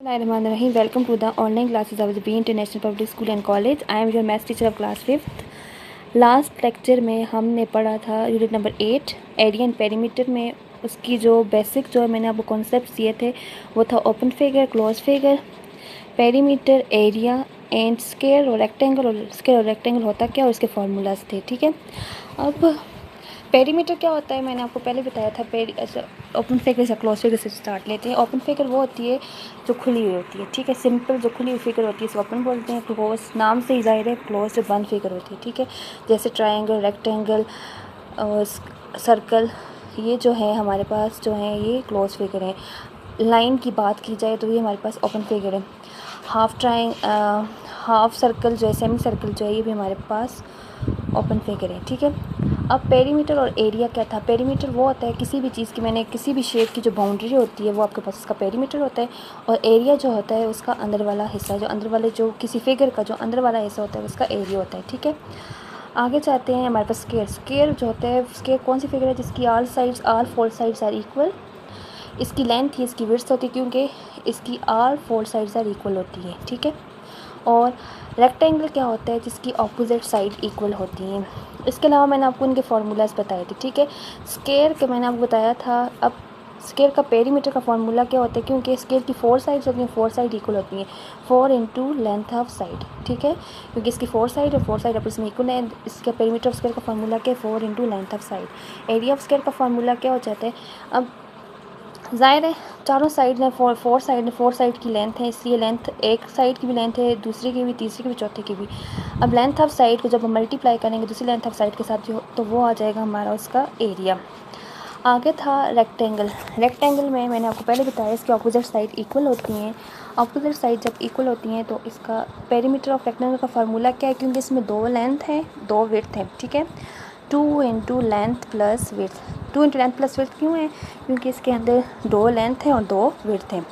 Bismillahirrahmanirrahim. Welcome to the online classes of the B International Public School and College. I am your maths teacher of class 5th. Last lecture में हमने पढ़ा था unit number 8 area and perimeter में उसकी जो basic जो मैंने आपको कॉन्सेप्ट दिए थे वो था open figure, close figure, perimeter, area and square और रेक्टेंगल होता क्या और इसके फार्मूलाज थे। ठीक है, अब पेरीमीटर क्या होता है मैंने आपको पहले बताया था। ओपन फिगर से क्लोज फिगर से स्टार्ट लेते हैं। ओपन फिगर वो होती है जो खुली हुई होती है, ठीक है, सिंपल जो खुली हुई फिगर होती है इसको ओपन बोलते हैं। क्लोज नाम से ही जाहिर है, क्लोज जो बंद फिगर होती है, ठीक है, जैसे ट्रायंगल, रेक्टेंगल और सर्कल, ये जो है हमारे पास जो है ये क्लोज फिगर है। लाइन की बात की जाए तो ये हमारे पास ओपन फिगर है। हाफ सर्कल जो है, सेमी सर्कल जो है, ये भी हमारे पास ओपन फिगर है। ठीक है, अब पेरीमीटर और एरिया क्या था। पेरीमीटर वो होता है किसी भी चीज़ की, मैंने किसी भी शेप की जो बाउंड्री होती है वो आपके पास उसका पेरीमीटर होता है, और एरिया जो होता है उसका अंदर वाला हिस्सा, जो अंदर वाले जो किसी फिगर का जो अंदर वाला हिस्सा होता है उसका एरिया होता है। ठीक है, आगे जाते हैं। हमारे पास स्क्वायर जो होता है, स्क्वायर कौन सी फिगर है जिसकी all four sides are equal. इसकी लेंथ ही इसकी विड्थ होती है क्योंकि इसकी all four sides are equal होती है। ठीक है, और रेक्टेंगल क्या होता है जिसकी ऑपोजिट साइड इक्वल होती हैं। इसके अलावा मैंने आपको इनके फार्मूलाज बताए थे। ठीक है, स्क्वायर के मैंने आपको बताया था। अब स्क्वायर का पेरीमीटर का फार्मूला क्या होता है, क्योंकि स्क्वायर की फोर साइड्स होती हैं, फोर साइड इक्वल होती हैं, 4 इंटू लेंथ ऑफ साइड। ठीक है, क्योंकि इसकी फोर साइड और फोर साइड आपस में इक्वल है। इसका पेरीमीटर ऑफ स्क्वायर का फार्मूला क्या है, 4 into length of side. Area of square का फार्मूला क्या हो जाता है, अब ज़ाहिर है चारों साइड में फोर साइड की लेंथ है, इसलिए लेंथ एक साइड की भी लेंथ है, दूसरी की भी, तीसरी की भी, चौथे की भी। अब लेंथ ऑफ साइड को जब हम मल्टीप्लाई करेंगे दूसरी लेंथ ऑफ साइड के साथ जो, तो वो आ जाएगा हमारा उसका एरिया। आगे था रेक्टेंगल। रेक्टेंगल में मैंने आपको पहले बताया इसकी अपोजिट साइड इक्वल होती हैं। अपोजिट साइड जब इक्वल होती हैं तो इसका पेरीमीटर ऑफ रेक्टेंगल का फार्मूला क्या है, क्योंकि इसमें दो लेंथ है दो विड्थ है। ठीक है, 2 into length plus width. 2 into length plus width क्यों है, क्योंकि इसके अंदर दो लेंथ है और दो विड्थ है।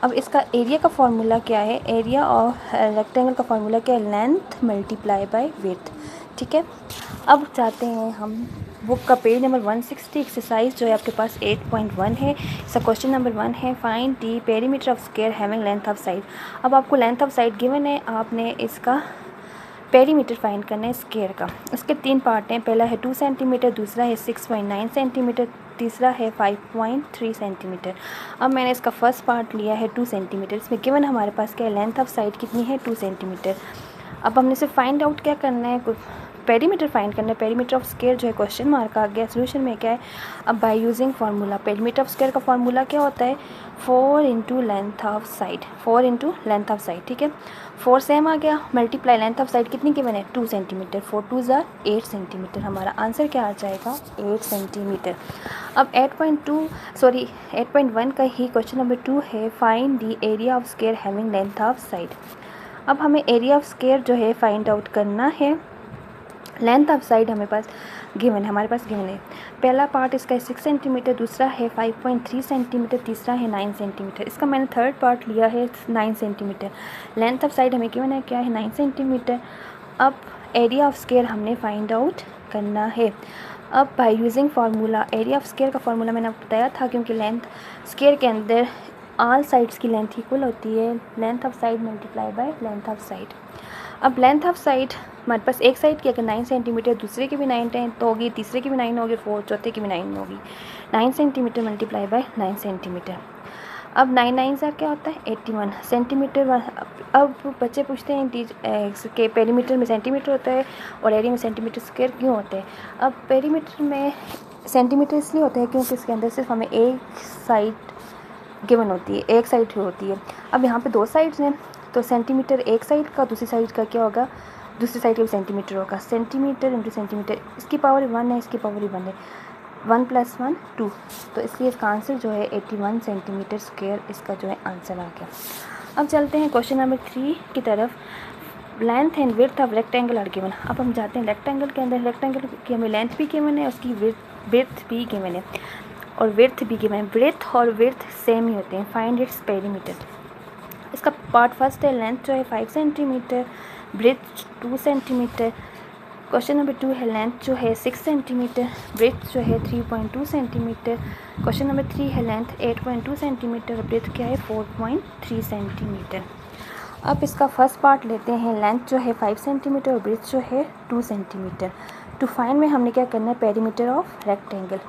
अब इसका एरिया का फार्मूला क्या है, एरिया ऑफ रेक्टेंगल का फार्मूला क्या है, लेंथ मल्टीप्लाई बाय विड्थ। ठीक है, अब चाहते हैं हम बुक का पेज नंबर 160 एक्सरसाइज जो है आपके पास 8.1 है। इसका क्वेश्चन नंबर 1 है, find the perimeter of square having length of side. अब आपको लेंथ ऑफ साइड गिवन है, आपने इसका पेरीमीटर फाइंड करना है स्क्वायर का। इसके 3 पार्ट हैं, पहला है 2 सेंटीमीटर, दूसरा है 6.9 सेंटीमीटर, तीसरा है 5.3 सेंटीमीटर। अब मैंने इसका फर्स्ट पार्ट लिया है 2 सेंटीमीटर। इसमें गिवन हमारे पास क्या है, लेंथ ऑफ साइड कितनी है, 2 सेंटीमीटर। अब हमने सिर्फ फाइंड आउट क्या करना है, पेरीमीटर फाइंड करना है। पेरीमीटर ऑफ स्क्वायर जो है क्वेश्चन मार्क आ गया, सोल्यूशन में क्या है, अब bye using formula. Perimeter of square का फार्मूला क्या होता है, 4 into length of side, 4 into length of side. ठीक है, 4 सेम आ गया, मल्टीप्लाई लेंथ ऑफ साइड कितनी गिवन है, 2 सेंटीमीटर, 4 2 ज़ा 8 सेंटीमीटर। हमारा आंसर क्या आ जाएगा, 8 सेंटीमीटर। अब 8.1 का ही क्वेश्चन नंबर 2 है, find the area of square having length of side. अब हमें एरिया ऑफ स्क्वायर जो है फाइंड आउट करना है। लेंथ ऑफ साइड हमारे पास गिवन है, हमारे पास गिवन है। पहला पार्ट इसका है 6 सेंटीमीटर, दूसरा है 5.3 सेंटीमीटर, तीसरा है 9 सेंटीमीटर। इसका मैंने थर्ड पार्ट लिया है 9 सेंटीमीटर। लेंथ ऑफ साइड हमें गिवन है क्या है, 9 सेंटीमीटर। अब एरिया ऑफ स्क्वायर हमने फाइंड आउट करना है। अब bye using formula, area of square का फार्मूला मैंने आपको बताया था, क्योंकि लेंथ स्क्वायर के अंदर ऑल साइड्स की लेंथ इक्वल होती है, length of side multiply by length of side. अब लेंथ ऑफ साइड हमारे पास एक साइड की अगर 9 सेंटीमीटर, दूसरे की भी 9 तो होगी, तीसरे की भी 9 होगी, चौथे की भी 9 होगी। 9 सेंटीमीटर मल्टीप्लाई बाय 9 सेंटीमीटर। अब 9 9 सा क्या होता है, 81 सेंटीमीटर। अब बच्चे पूछते हैं के पेरीमीटर में सेंटीमीटर होता है और एरिया में सेंटीमीटर स्क्वायर क्यों होता है। अब पेरीमीटर में सेंटीमीटर इसलिए होता है क्योंकि इसके अंदर सिर्फ हमें एक साइड गिवन होती है, एक साइड होती है। अब यहाँ पे दो साइड्स हैं तो सेंटीमीटर एक साइड का, दूसरी साइड का क्या होगा, दूसरी साइड का भी सेंटीमीटर होगा। सेंटीमीटर इंटू सेंटीमीटर, इसकी पावर 1 है, इसकी पावर 1 है, 1 + 1 2, तो इसलिए इसका आंसर जो है 81 सेंटीमीटर स्क्वायर इसका जो है आंसर आ गया। अब चलते हैं क्वेश्चन नंबर 3 की तरफ। Length and width of rectangle are given. अब हम जाते हैं रेक्टेंगल के अंदर। रेक्टेंगल की हमें लेंथ भी गिवन है, उसकी विड्थ भी गिवन है और विड्थ भी गिवन है। ब्रेथ और विड्थ सेम ही होते हैं। Find its perimeter. इसका पार्ट फर्स्ट है, लेंथ जो है 5 centimeter, breadth 2 centimeter, question number 2 है लेंथ जो है 6 सेंटीमीटर, ब्रेथ जो है 3.2 सेंटीमीटर। क्वेश्चन नंबर 3 है लेंथ 8.2 सेंटीमीटर और ब्रेथ क्या है 4.3 सेंटीमीटर। अब इसका फर्स्ट पार्ट लेते हैं, लेंथ जो है 5 सेंटीमीटर और ब्रेथ जो है 2 सेंटीमीटर। टू फाइंड में हमने क्या करना है, perimeter of rectangle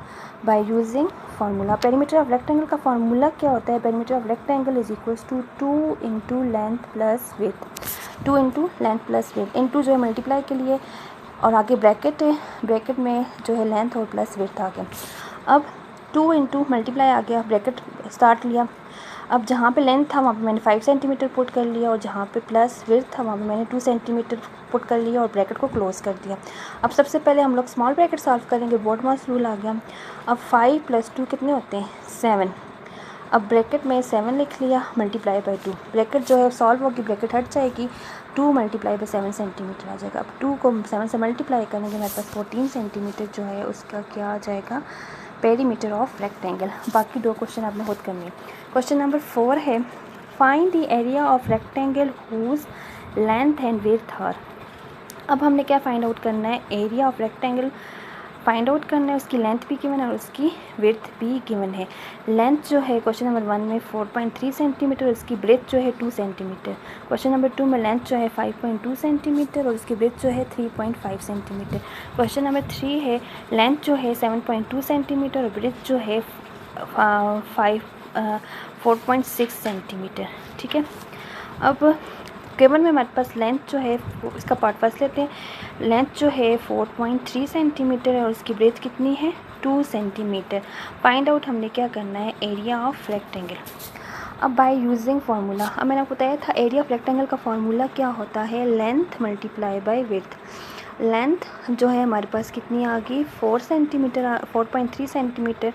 by using formula. Perimeter of rectangle का फार्मूला क्या होता है, perimeter of rectangle is equals to 2 into length plus width, 2 into length plus width, into जो है मल्टीप्लाई के लिए और आगे ब्रैकेट है, ब्रैकेट में जो है लेंथ और प्लस विड्थ आ गया। अब 2 इंटू मल्टीप्लाई आ गया, ब्रैकेट स्टार्ट लिया। अब जहाँ पे लेंथ था वहाँ पे मैंने 5 सेंटीमीटर पुट कर लिया और जहाँ पे प्लस विड्थ था वहाँ पे मैंने 2 सेंटीमीटर पुट कर लिया और ब्रैकेट को क्लोज़ कर दिया। अब सबसे पहले हम लोग स्मॉल ब्रैकेट सॉल्व करेंगे, बॉडमास रूल आ गया। अब 5 + 2 कितने होते हैं, 7। अब ब्रैकेट में 7 लिख लिया, मल्टीप्लाई बाय 2, ब्रैकेट जो है सॉल्व होगी, ब्रैकेट हट जाएगी, 2 मल्टीप्लाई बाय 7 सेंटीमीटर आ जाएगा। अब 2 को 7 से मल्टीप्लाई करेंगे मेरे पास 14 सेंटीमीटर जो है उसका क्या आ जाएगा, पेरीमीटर ऑफ रेक्टेंगल। बाकी 2 क्वेश्चन आपने खुद करने हैं। क्वेश्चन नंबर 4 है, find the area of rectangle whose length and width are. अब हमने क्या फाइंड आउट करना है, area of rectangle find out करना है, उसकी लेंथ भी गिवन है और उसकी विड्थ भी गिवन है। लेंथ जो है क्वेश्चन नंबर 1 में 4.3 सेंटीमीटर, उसकी ब्रेथ जो है 2 सेंटीमीटर। क्वेश्चन नंबर 2 में लेंथ जो है 5.2 सेंटीमीटर और उसकी ब्रेथ जो है 3.5 सेंटीमीटर। क्वेश्चन नंबर 3 है, लेंथ जो है 7.2 सेंटीमीटर और ब्रेथ जो है 4.6 सेंटीमीटर। ठीक है, अब गिवन में हमारे पास लेंथ जो है, इसका पार्ट फर्स्ट लेते हैं। लेंथ जो है 4.3 सेंटीमीटर है और उसकी ब्रेथ कितनी है, 2 सेंटीमीटर। फाइंड आउट हमने क्या करना है, एरिया ऑफ रेक्टेंगल। अब बाय यूजिंग फार्मूला, अब मैंने आपको बताया था एरिया ऑफ रेक्टेंगल का फार्मूला क्या होता है, length multiply by width. Length जो है हमारे पास कितनी आ गई, 4 सेंटीमीटर, 4.3 सेंटीमीटर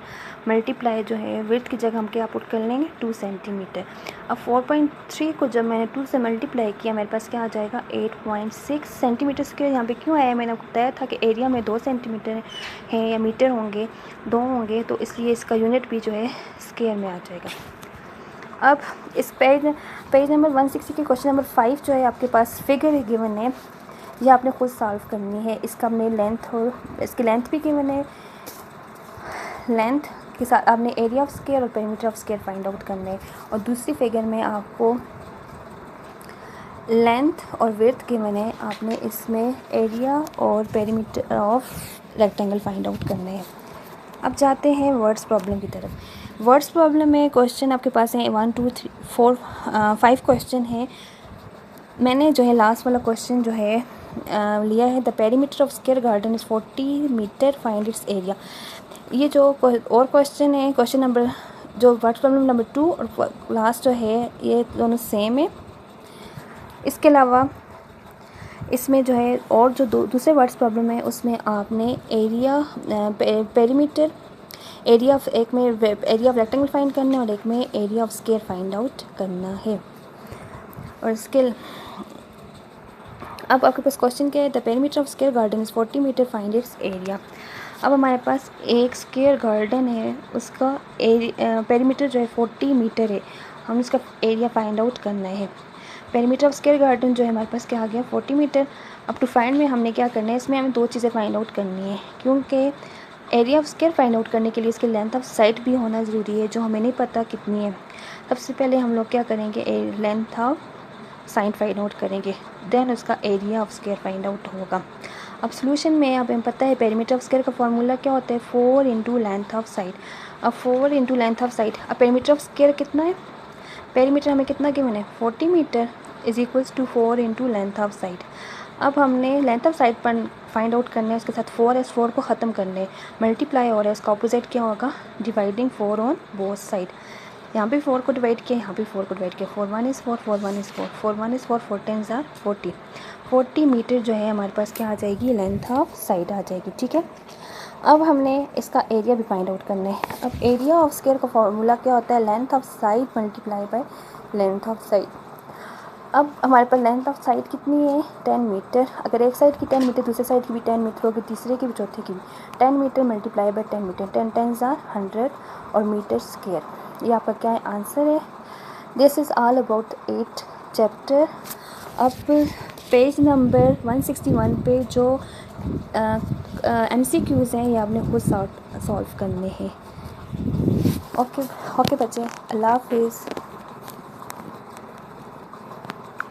मल्टीप्लाई जो है विड्थ की जगह हम क्या पुट कर लेंगे, 2 सेंटीमीटर। अब 4.3 को जब मैंने 2 से मल्टीप्लाई किया मेरे पास क्या आ जाएगा, 8.6 सेंटीमीटर स्क्वायर। यहाँ पे क्यों आया, मैंने आपको बताया था कि एरिया में 2 सेंटीमीटर है या मीटर होंगे, 2 होंगे, तो इसलिए इसका यूनिट भी जो है स्क्वायर में आ जाएगा। अब इस पेज नंबर 160 के क्वेश्चन नंबर 5 जो है आपके पास फिगर गिवन है, ये आपने खुद सॉल्व करनी है। इसका हमने लेंथ और इसकी लेंथ भी गिवन है, लेंथ के साथ आपने एरिया ऑफ स्क्वायर और perimeter of square find out करना है। और दूसरी फिगर में आपको लेंथ और विड्थ गिवन है, आपने इसमें एरिया और perimeter of rectangle find out करने हैं। अब जाते हैं वर्ड्स प्रॉब्लम की तरफ। वर्ड्स प्रॉब्लम में क्वेश्चन आपके पास है 1 2 3 4 5 क्वेश्चन है। मैंने जो है लास्ट वाला क्वेश्चन जो है लिया है, the perimeter of square garden is 40 meter, find its area. ये जो और क्वेश्चन है, क्वेश्चन नंबर जो वर्ड्स प्रॉब्लम नंबर 2 और लास्ट जो है ये दोनों सेम है। इसके अलावा इसमें जो है और जो दूसरे वर्ड्स प्रॉब्लम है उसमें आपने एरिया पेरीमीटर एरिया ऑफ, एक में एरिया ऑफ रेक्टेंगल फाइंड करना है और एक में area of square find out करना है। और इसके अब आपके पास क्वेश्चन क्या है, the perimeter of square garden is 40 meter, find its area. अब हमारे पास एक स्क्वायर गार्डन है, उसका पेरीमीटर जो है 40 मीटर है, हम इसका एरिया फाइंड आउट करना है। पेरीमीटर ऑफ स्क्वायर गार्डन जो है हमारे पास क्या आ गया, 40 मीटर। अब टू फाइंड में हमने क्या करना है, इसमें हमें 2 चीज़ें फाइंड आउट करनी है, क्योंकि area of square find out करने के लिए इसकी लेंथ ऑफ साइड भी होना ज़रूरी है, जो हमें नहीं पता कितनी है। सबसे पहले हम लोग क्या करेंगे, length of side find out करेंगे, देन उसका area of square find out होगा। अब सोल्यूशन में अब हमें पता है पेरीमीटर ऑफ स्क्वायर का फार्मूला क्या होता है, 4 इंटू लेंथ ऑफ साइड। अब 4 इंटू लेंथ ऑफ साइड, अब पेरीमीटर ऑफ स्क्वायर कितना है, पेरीमीटर हमें कितना गिवन है, 40 meter is equals to 4 into length of side. अब हमने लेंथ ऑफ साइड पर फाइंड आउट करना है, उसके साथ 4 है, 4 को ख़त्म करना है, मल्टीप्लाई और है, इसका ऑपोजिट क्या होगा, डिवाइडिंग 4 ऑन बोथ साइड। यहाँ पे 4 को डिवाइड किया, यहाँ पे 4 को डिवाइड किया, 4 1 is 4, 4 1 is 4, 4 1 is 4, 4 10 are 40। 40 meter जो है हमारे पास क्या आ जाएगी, लेंथ ऑफ साइड आ जाएगी। ठीक है, अब हमने इसका एरिया भी फाइंड आउट करना है। अब एरिया ऑफ स्क्वायर का फार्मूला क्या होता है, length of side multiply by length of side. अब हमारे पास लेंथ ऑफ साइड कितनी है, 10 मीटर। अगर एक साइड की 10 मीटर, दूसरे साइड की भी 10 मीटर होगी, तीसरे की भी, चौथे की भी 10 meter multiply by 10 meter, 10 10 are 100 और मीटर स्क्वायर। ये आपका क्या है, आंसर है। This is all about 8 chapter. अब पेज नंबर 161 पे जो MCQs हैं ये आपने खुद सॉल्व करने हैं। ओके ओके बच्चे, अल्लाह हाफिज़।